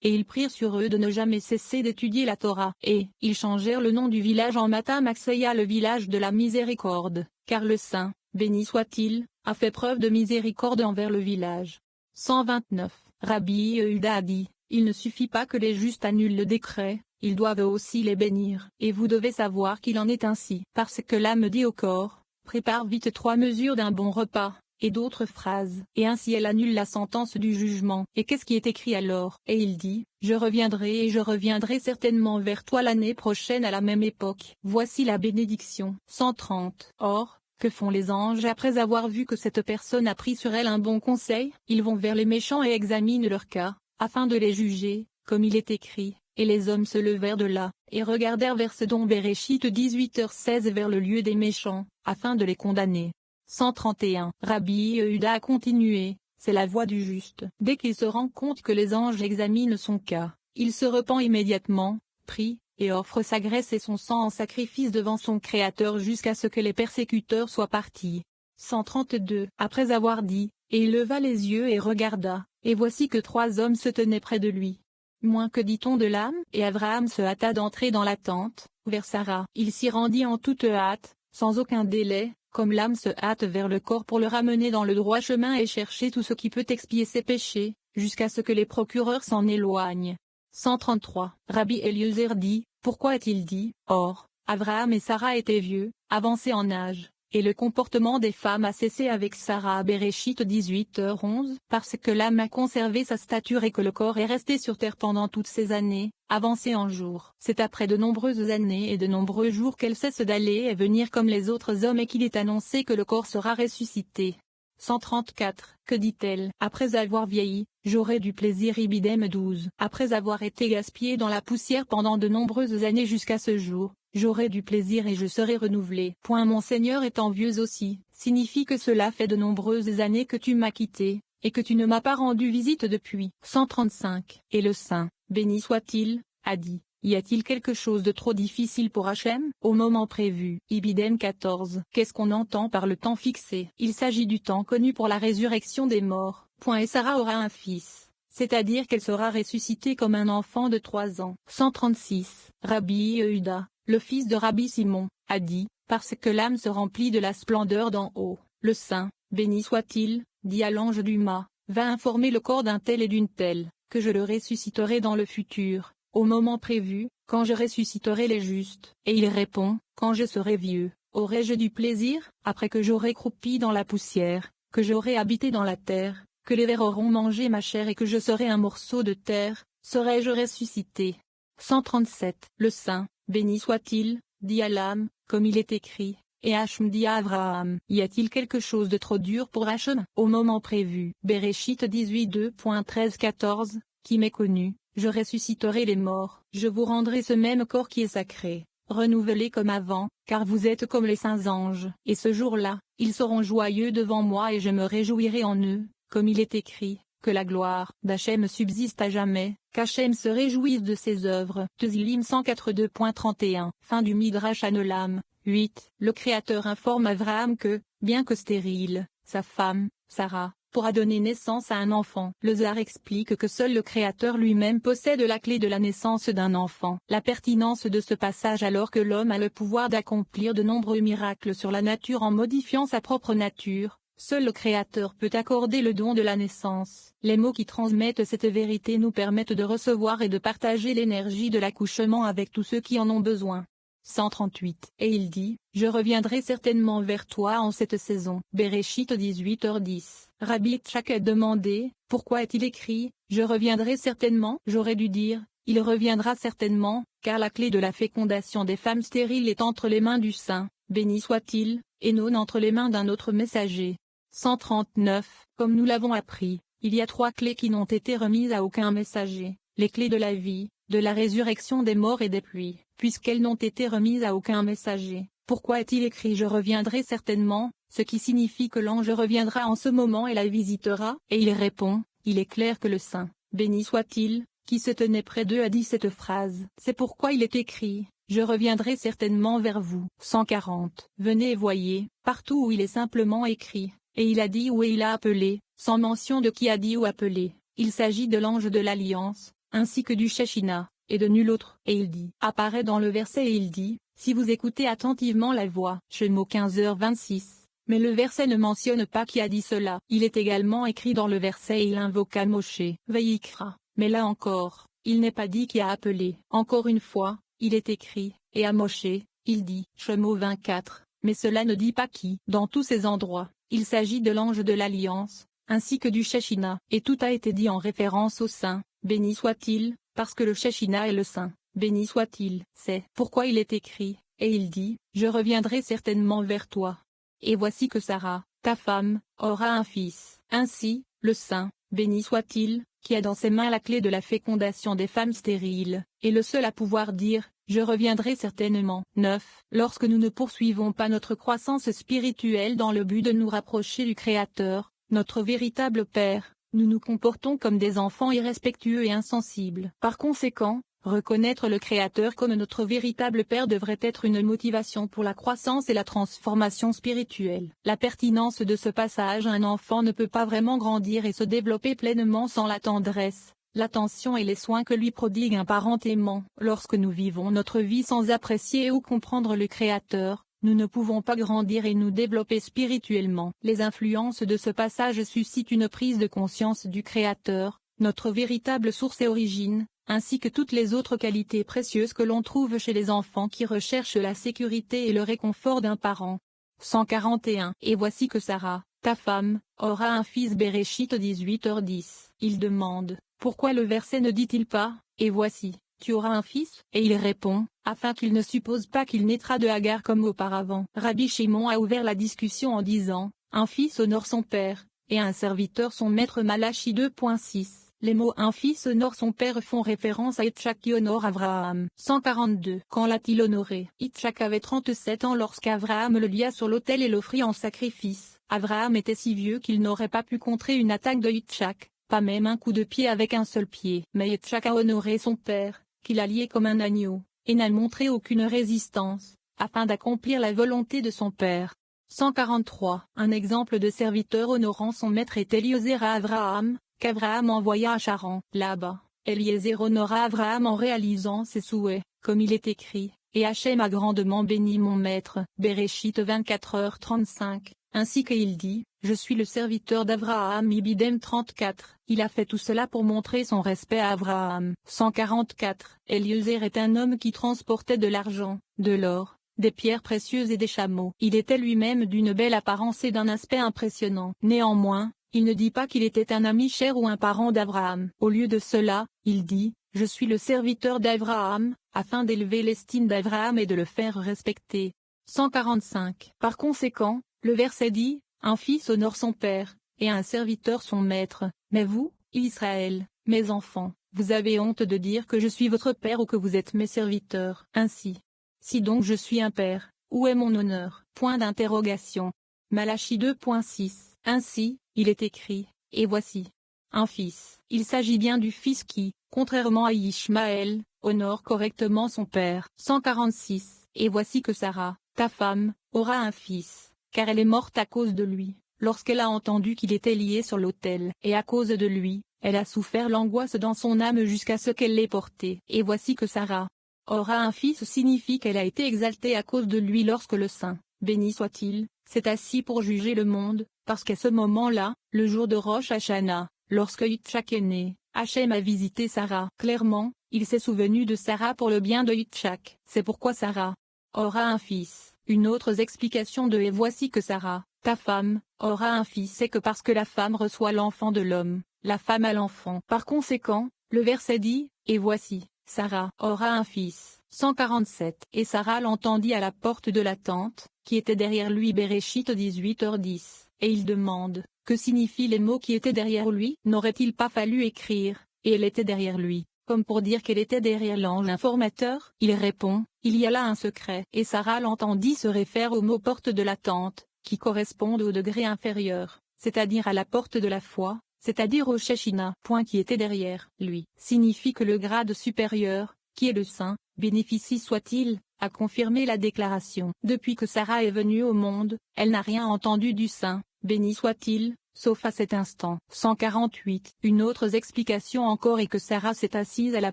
et ils prirent sur eux de ne jamais cesser d'étudier la Torah, et ils changèrent le nom du village en Matam-Akseya, le village de la miséricorde, car le Saint, béni soit-il, a fait preuve de miséricorde envers le village. 129. Rabbi Yehuda a dit, il ne suffit pas que les justes annulent le décret, ils doivent aussi les bénir. Et vous devez savoir qu'il en est ainsi. Parce que l'âme dit au corps, prépare vite 3 mesures d'un bon repas, et d'autres phrases. Et ainsi elle annule la sentence du jugement. Et qu'est-ce qui est écrit alors? Et il dit, je reviendrai et je reviendrai certainement vers toi l'année prochaine à la même époque. Voici la bénédiction. 130. Or, que font les anges après avoir vu que cette personne a pris sur elle un bon conseil? Ils vont vers les méchants et examinent leur cas, afin de les juger, comme il est écrit. Et les hommes se levèrent de là, et regardèrent vers Sodome Béréchit 18h16 vers le lieu des méchants, afin de les condamner. 131. Rabbi Yehuda a continué, c'est la voie du juste. Dès qu'il se rend compte que les anges examinent son cas, il se repent immédiatement, prie, et offre sa graisse et son sang en sacrifice devant son Créateur jusqu'à ce que les persécuteurs soient partis. 132. Après avoir dit, et il leva les yeux et regarda, et voici que 3 hommes se tenaient près de lui. Moins que dit-on de l'âme? Et Abraham se hâta d'entrer dans la tente, vers Sarah. Il s'y rendit en toute hâte, sans aucun délai, comme l'âme se hâte vers le corps pour le ramener dans le droit chemin et chercher tout ce qui peut expier ses péchés, jusqu'à ce que les procureurs s'en éloignent. 133. Rabbi Eliezer dit, pourquoi a-t-il dit? Or, Abraham et Sarah étaient vieux, avancés en âge. Et le comportement des femmes a cessé avec Sarah à Béréchit 18h11, parce que l'âme a conservé sa stature et que le corps est resté sur terre pendant toutes ces années, avancé en jours. C'est après de nombreuses années et de nombreux jours qu'elle cesse d'aller et venir comme les autres hommes et qu'il est annoncé que le corps sera ressuscité. 134. Que dit-elle? Après avoir vieilli, j'aurai du plaisir. Ibidem 12. Après avoir été gaspillé dans la poussière pendant de nombreuses années jusqu'à ce jour, j'aurai du plaisir et je serai renouvelé. Mon Seigneur étant vieux aussi, signifie que cela fait de nombreuses années que tu m'as quitté, et que tu ne m'as pas rendu visite depuis. 135. Et le Saint, béni soit-il, a dit, y a-t-il quelque chose de trop difficile pour Hachem? Au moment prévu. Ibidem 14. Qu'est-ce qu'on entend par le temps fixé? Il s'agit du temps connu pour la résurrection des morts. Et Sarah aura un fils, c'est-à-dire qu'elle sera ressuscitée comme un enfant de 3 ans. 136. Rabbi Yehuda, le fils de Rabbi Simon, a dit, parce que l'âme se remplit de la splendeur d'en haut, le Saint, béni soit-il, dit à l'ange du mât, va informer le corps d'un tel et d'une telle, que je le ressusciterai dans le futur, au moment prévu, quand je ressusciterai les justes. Et il répond, quand je serai vieux, aurai-je du plaisir, après que j'aurai croupi dans la poussière, que j'aurai habité dans la terre, que les vers auront mangé ma chair et que je serai un morceau de terre, serai-je ressuscité? 137. Le Saint, béni soit-il, dit à l'âme, comme il est écrit, et Hachem dit à Abraham, y a-t-il quelque chose de trop dur pour Hachem? Au moment prévu. Béréchit 18:2.13-14, qui m'est connu, je ressusciterai les morts. Je vous rendrai ce même corps qui est sacré, renouvelé comme avant, car vous êtes comme les saints anges. Et ce jour-là, ils seront joyeux devant moi et je me réjouirai en eux, comme il est écrit, que la gloire d'Hachem subsiste à jamais, qu'Hachem se réjouisse de ses œuvres. Tezillim 142.31. Fin du Midrash Anolam. 8. Le Créateur informe Abraham que, bien que stérile, sa femme, Sarah, pourra donner naissance à un enfant. Le Zohar explique que seul le Créateur lui-même possède la clé de la naissance d'un enfant. La pertinence de ce passage alors que l'homme a le pouvoir d'accomplir de nombreux miracles sur la nature en modifiant sa propre nature. Seul le Créateur peut accorder le don de la naissance. Les mots qui transmettent cette vérité nous permettent de recevoir et de partager l'énergie de l'accouchement avec tous ceux qui en ont besoin. 138. Et il dit, je reviendrai certainement vers toi en cette saison. Béréchit 18h10. Rabbi Tchak a demandé, pourquoi est-il écrit, je reviendrai certainement? J'aurais dû dire, il reviendra certainement, car la clé de la fécondation des femmes stériles est entre les mains du Saint, béni soit-il, et non entre les mains d'un autre messager. 139. Comme nous l'avons appris, il y a 3 clés qui n'ont été remises à aucun messager, les clés de la vie, de la résurrection des morts et des pluies, puisqu'elles n'ont été remises à aucun messager. Pourquoi est-il écrit je reviendrai certainement, ce qui signifie que l'ange reviendra en ce moment et la visitera? Et il répond, il est clair que le Saint, béni soit-il, qui se tenait près d'eux a dit cette phrase. C'est pourquoi il est écrit, je reviendrai certainement vers vous. 140. Venez et voyez, partout où il est simplement écrit, et il a dit où et il a appelé, sans mention de qui a dit ou appelé. Il s'agit de l'ange de l'Alliance, ainsi que du Shechina, et de nul autre. Et il dit, apparaît dans le verset et il dit, si vous écoutez attentivement la voix. Shemo 15h26. Mais le verset ne mentionne pas qui a dit cela. Il est également écrit dans le verset et il invoqua Moshe, Vayikra. Mais là encore, il n'est pas dit qui a appelé. Encore une fois, il est écrit, et à Moshe, il dit, Shemo 24, mais cela ne dit pas qui. Dans tous ces endroits, il s'agit de l'ange de l'Alliance, ainsi que du Shechina, et tout a été dit en référence au Saint, béni soit-il, parce que le Shechina est le Saint, béni soit-il. C'est pourquoi il est écrit, et il dit, je reviendrai certainement vers toi. Et voici que Sarah, ta femme, aura un fils. Ainsi, le Saint, béni soit-il, qui a dans ses mains la clé de la fécondation des femmes stériles, est le seul à pouvoir dire, je reviendrai certainement. 9. Lorsque nous ne poursuivons pas notre croissance spirituelle dans le but de nous rapprocher du Créateur, notre véritable Père, nous nous comportons comme des enfants irrespectueux et insensibles. Par conséquent, reconnaître le Créateur comme notre véritable Père devrait être une motivation pour la croissance et la transformation spirituelle. La pertinence de ce passage: un enfant ne peut pas vraiment grandir et se développer pleinement sans la tendresse, l'attention et les soins que lui prodigue un parent aimant. Lorsque nous vivons notre vie sans apprécier ou comprendre le Créateur, nous ne pouvons pas grandir et nous développer spirituellement. Les influences de ce passage suscitent une prise de conscience du Créateur, notre véritable source et origine, ainsi que toutes les autres qualités précieuses que l'on trouve chez les enfants qui recherchent la sécurité et le réconfort d'un parent. 141. Et voici que Sarah, ta femme, aura un fils. Bereshit 18h10. Il demande, pourquoi le verset ne dit-il pas, et voici, tu auras un fils? Et il répond, afin qu'il ne suppose pas qu'il naîtra de Hagar comme auparavant. Rabbi Shimon a ouvert la discussion en disant, un fils honore son père, et un serviteur son maître. Malachie 2.6. Les mots un fils honore son père font référence à Yitzhak qui honore Abraham. 142. Quand l'a-t-il honoré? Yitzhak avait 37 ans lorsqu'Abraham le lia sur l'autel et l'offrit en sacrifice. Abraham était si vieux qu'il n'aurait pas pu contrer une attaque de Yitzhak, pas même un coup de pied avec un seul pied. Mais Yitzhak a honoré son père, qu'il a lié comme un agneau, et n'a montré aucune résistance, afin d'accomplir la volonté de son père. 143. Un exemple de serviteur honorant son maître est Eliezer à Abraham, qu'Abraham envoya à Charan. Là-bas, Eliezer honora Abraham en réalisant ses souhaits, comme il est écrit, et Hachem a grandement béni mon maître. Bereshit 24h35, ainsi qu'il dit, je suis le serviteur d'Abraham. Ibidem 34. Il a fait tout cela pour montrer son respect à Abraham. 144. Eliezer est un homme qui transportait de l'argent, de l'or, des pierres précieuses et des chameaux. Il était lui-même d'une belle apparence et d'un aspect impressionnant. Néanmoins, il ne dit pas qu'il était un ami cher ou un parent d'Abraham. Au lieu de cela, il dit, je suis le serviteur d'Abraham, afin d'élever l'estime d'Abraham et de le faire respecter. 145. Par conséquent, le verset dit, un fils honore son père, et un serviteur son maître. Mais vous, Israël, mes enfants, vous avez honte de dire que je suis votre père ou que vous êtes mes serviteurs. Ainsi, si donc je suis un père, où est mon honneur? Point d'interrogation. Malachie 2.6. Ainsi, il est écrit, et voici, un fils. Il s'agit bien du fils qui, contrairement à Ishmaël, honore correctement son père. 146. Et voici que Sarah, ta femme, aura un fils, car elle est morte à cause de lui, lorsqu'elle a entendu qu'il était lié sur l'autel. Et à cause de lui, elle a souffert l'angoisse dans son âme jusqu'à ce qu'elle l'ait porté. Et voici que Sarah aura un fils signifie qu'elle a été exaltée à cause de lui lorsque le Saint, béni soit-il, s'est assis pour juger le monde, parce qu'à ce moment-là, le jour de Rosh Hashanah, lorsque Yitzhak est né, Hachem a visité Sarah. Clairement, il s'est souvenu de Sarah pour le bien de Yitzhak. C'est pourquoi Sarah aura un fils. Une autre explication de et voici que Sarah, ta femme, aura un fils c'est que parce que la femme reçoit l'enfant de l'homme, la femme a l'enfant. Par conséquent, le verset dit, et voici, Sarah aura un fils. 147. Et Sarah l'entendit à la porte de la tente, qui était derrière lui. Bereshit 18h10. Et il demande, que signifient les mots qui étaient derrière lui? N'aurait-il pas fallu écrire, et elle était derrière lui, comme pour dire qu'elle était derrière l'ange informateur? Il répond, il y a là un secret. Et Sarah l'entendit se réfère aux mots porte de la tente, qui correspondent au degré inférieur, c'est-à-dire à la porte de la foi, c'est-à-dire au Shechina. Point qui était derrière lui, signifie que le grade supérieur, qui est le Saint, bénéficie soit-il, a confirmé la déclaration. Depuis que Sarah est venue au monde, elle n'a rien entendu du Saint, béni soit-il, sauf à cet instant. 148. Une autre explication encore est que Sarah s'est assise à la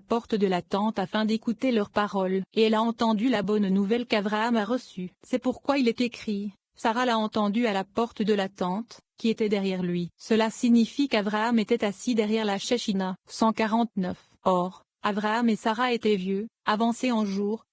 porte de la tente afin d'écouter leurs paroles, et elle a entendu la bonne nouvelle qu'Abraham a reçue. C'est pourquoi il est écrit, Sarah l'a entendu à la porte de la tente, qui était derrière lui. Cela signifie qu'Abraham était assis derrière la Shekhinah. 149. Or, Abraham et Sarah étaient vieux, avancés en jours,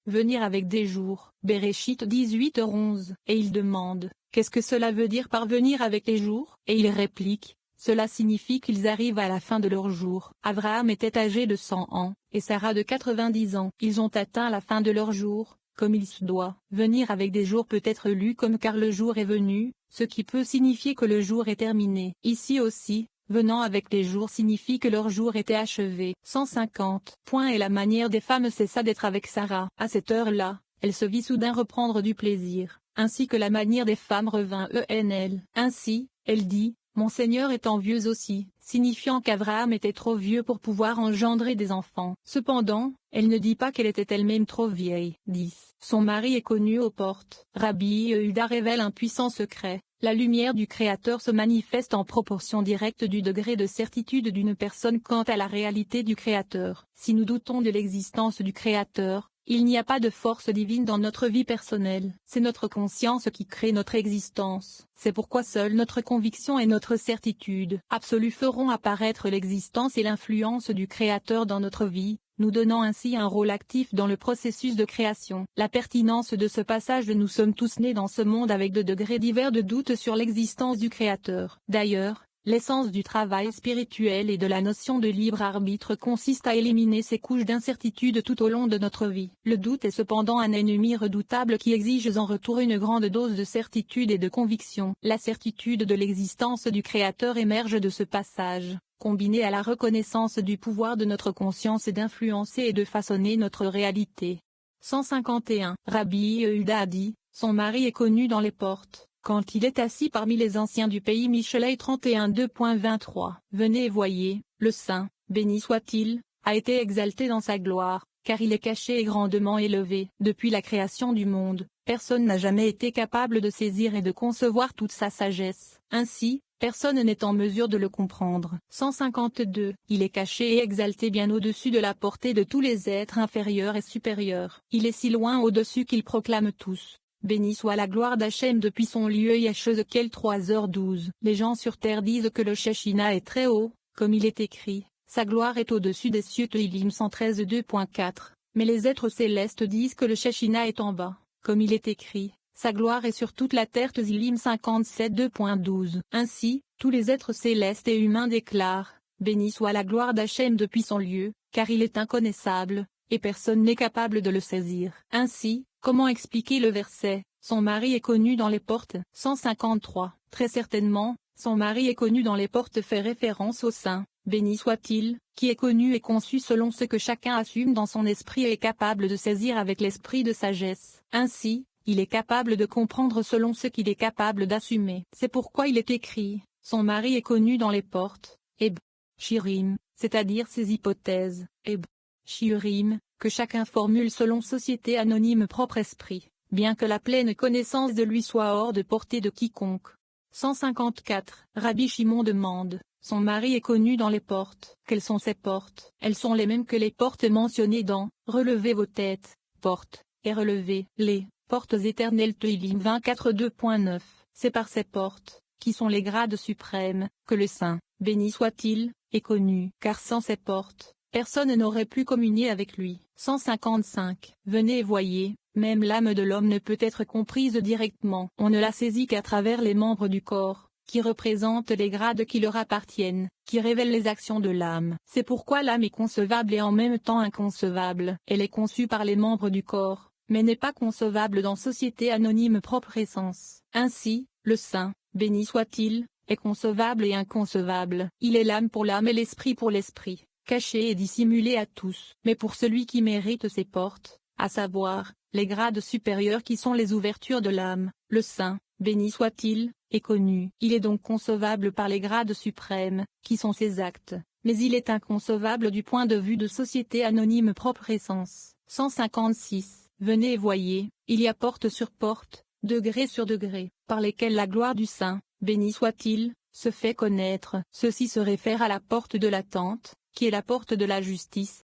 venir avec des jours. Bereshit 18:11. Et il demande, qu'est-ce que cela veut dire par venir avec les jours? Et il réplique, cela signifie qu'ils arrivent à la fin de leurs jours. Abraham était âgé de 100 ans, et Sarah de 90 ans. Ils ont atteint la fin de leurs jours, comme il se doit. Venir avec des jours peut être lu comme car le jour est venu, ce qui peut signifier que le jour est terminé. Ici aussi, venant avec les jours signifie que leur jour était achevé. 150. Et la manière des femmes cessa d'être avec Sarah. À cette heure-là, elle se vit soudain reprendre du plaisir, ainsi que la manière des femmes revint ENL. Ainsi, elle dit, mon Seigneur étant vieux aussi, signifiant qu'Abraham était trop vieux pour pouvoir engendrer des enfants. Cependant, elle ne dit pas qu'elle était elle-même trop vieille. 10. Son mari est connu aux portes. Rabbi Yehuda révèle un puissant secret. La lumière du Créateur se manifeste en proportion directe du degré de certitude d'une personne quant à la réalité du Créateur. Si nous doutons de l'existence du Créateur, il n'y a pas de force divine dans notre vie personnelle. C'est notre conscience qui crée notre existence. C'est pourquoi seule notre conviction et notre certitude absolue feront apparaître l'existence et l'influence du Créateur dans notre vie, nous donnant ainsi un rôle actif dans le processus de création. La pertinence de ce passage: nous sommes tous nés dans ce monde avec de degrés divers de doute sur l'existence du Créateur. D'ailleurs, l'essence du travail spirituel et de la notion de libre arbitre consiste à éliminer ces couches d'incertitude tout au long de notre vie. Le doute est cependant un ennemi redoutable qui exige en retour une grande dose de certitude et de conviction. La certitude de l'existence du Créateur émerge de ce passage, combinée à la reconnaissance du pouvoir de notre conscience d'influencer et de façonner notre réalité. 151. Rabbi Yehuda a dit, son mari est connu dans les portes. Quand il est assis parmi les anciens du pays. Michelet 31:2.23. Venez et voyez, le Saint, béni soit-il, a été exalté dans sa gloire, car il est caché et grandement élevé. Depuis la création du monde, personne n'a jamais été capable de saisir et de concevoir toute sa sagesse. Ainsi, personne n'est en mesure de le comprendre. 152. Il est caché et exalté bien au-dessus de la portée de tous les êtres inférieurs et supérieurs. Il est si loin au-dessus qu'ils proclament tous, béni soit la gloire d'Hachem depuis son lieu. Yeshézéchiel 3:12. Les gens sur terre disent que le Shekhinah est très haut, comme il est écrit, sa gloire est au-dessus des cieux. Tehillim 113:2.4. Mais les êtres célestes disent que le Shekhinah est en bas, comme il est écrit, sa gloire est sur toute la terre. Tehillim 57:2.12. Ainsi, tous les êtres célestes et humains déclarent, béni soit la gloire d'Hachem depuis son lieu, car il est inconnaissable, et personne n'est capable de le saisir. Ainsi, comment expliquer le verset, son mari est connu dans les portes? 153. Très certainement, son mari est connu dans les portes fait référence au Saint, béni soit-il, qui est connu et conçu selon ce que chacun assume dans son esprit et est capable de saisir avec l'esprit de sagesse. Ainsi, il est capable de comprendre selon ce qu'il est capable d'assumer. C'est pourquoi il est écrit, son mari est connu dans les portes, Eb. Shirim, c'est-à-dire ses hypothèses, Eb. Shiurim, que chacun formule selon société anonyme propre esprit, bien que la pleine connaissance de lui soit hors de portée de quiconque. 154. Rabbi Shimon demande, son mari est connu dans les portes. Quelles sont ces portes? Elles sont les mêmes que les portes mentionnées dans « Relevez vos têtes, portes, et relevez les portes éternelles » Tehillim 24:2.9. C'est par ces portes, qui sont les grades suprêmes, que le Saint, béni soit-il, est connu. Car sans ces portes, personne n'aurait pu communier avec lui. 155. Venez et voyez, même l'âme de l'homme ne peut être comprise directement. On ne la saisit qu'à travers les membres du corps, qui représentent les grades qui leur appartiennent, qui révèlent les actions de l'âme. C'est pourquoi l'âme est concevable et en même temps inconcevable. Elle est conçue par les membres du corps, mais n'est pas concevable dans société anonyme propre essence. Ainsi, le Saint, béni soit-il, est concevable et inconcevable. Il est l'âme pour l'âme et l'esprit pour l'esprit, caché et dissimulé à tous. Mais pour celui qui mérite ses portes, à savoir, les grades supérieurs qui sont les ouvertures de l'âme, le Saint, béni soit-il, est connu. Il est donc concevable par les grades suprêmes, qui sont ses actes, mais il est inconcevable du point de vue de société anonyme propre essence. 156. Venez et voyez, il y a porte sur porte, degré sur degré, par lesquels la gloire du Saint, béni soit-il, se fait connaître. Ceci se réfère à la porte de la tente, qui est la porte de la justice,